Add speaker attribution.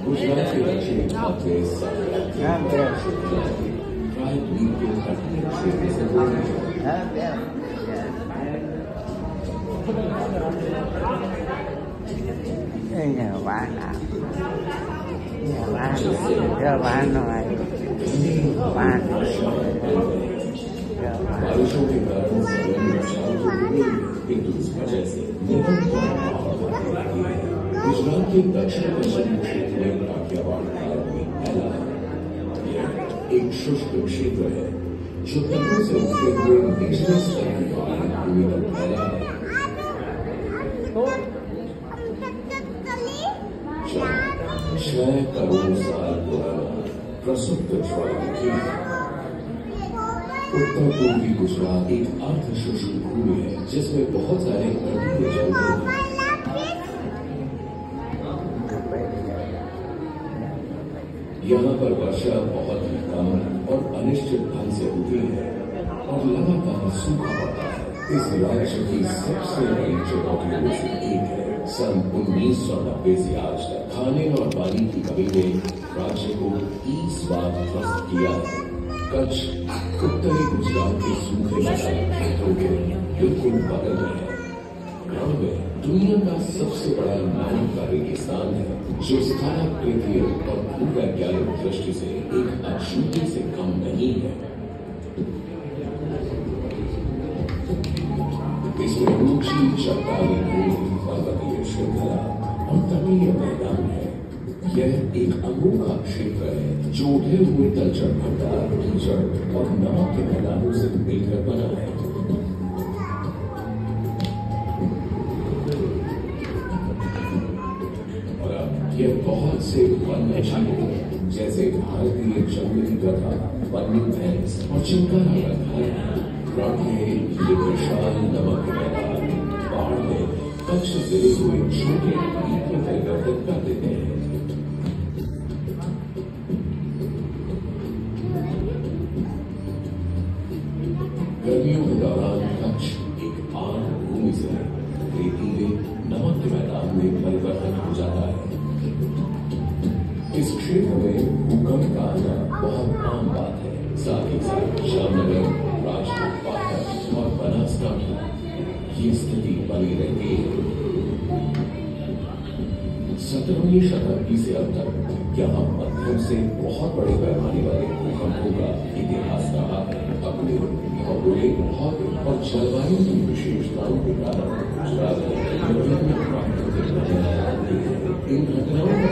Speaker 1: गुजरात के दक्षिणी भाग में प्रायद्वीप के तटीय क्षेत्र से
Speaker 2: nhà bán nào, nhà bán rồi, bán
Speaker 1: बारिशों के कारण जमीन में चारों तरफ किंतु इस वजह से निरंतर गुजरात के दक्षिण पश्चिमी क्षेत्र में काठियावाड़ भाग में फैला है। यह एक शुष्क क्षेत्र है जो तटों से उठते हुए निचले स्तर की भूमि तक फैला है। 6 करोड़ साल पुराना प्रसिद्ध ट्राइबल उत्तर पूर्वी गुजरात एक अर्ध शुष्क भूमि है जिसमें बहुत सारे तटीय जंगल हैं। यहाँ पर वर्षा बहुत ही कम और अनिश्चित ढंग से होती है और लगातार सूखा पड़ता है। इस राज्य की सबसे बड़ी चुनौतियों में से एक है सन 1990 से आज तक खाने और पानी की कमी ने राज्य को 30 बार त्रस्त किया है। कच्छ उत्तरी गुजरात के सूखे मैदानी क्षेत्रों के बिल्कुल बगल में है। ग्राम में दुनिया का सबसे बड़ा नाइल का रेगिस्तान है जो स्थानाकृतीय और भूवैज्ञानिक दृष्टि से एक अछूते से कम नहीं है। इसमें ऊंची चट्टानी भूमि, पर्वतीय श्रृंखला और तटीय मैदान है। यह एक अनोखा क्षेत्र है जो उठे हुए तलछट भंडार, कीचड़ और नमक के मैदानों से मिलकर बना है। और अब यह बहुत से वन्य जीवों जैसे भारतीय जंगली गधा, वन्य भैंस और चिंकारा गधा ये विशाल नमक के मैदान बाढ़ में कच्छ जिले को एक छोटे द्वीप में परिवर्तित कर देते हैं। गर्मियों के दौरान कच्छ एक आर्द्र भूमि से रेतीले नमक के मैदान में परिवर्तित हो जाता है। इस क्षेत्र में भूकंप का आना बहुत आम बात है। साथ ही साथ जामनगर, राजकोट, पाटन और बनासकांठा ये स्थिति बनी रहती है। 17वीं शताब्दी से अब तक यहाँ मध्यम से बहुत बड़े पैमाने वाले भूकंपों का इतिहास रहा है। अपने भौगोलिक और जलवायु की विशेषताओं के कारण गुजरात में विभिन्न प्राकृतिक घटनाएं होती हैं। इन घटनाओं का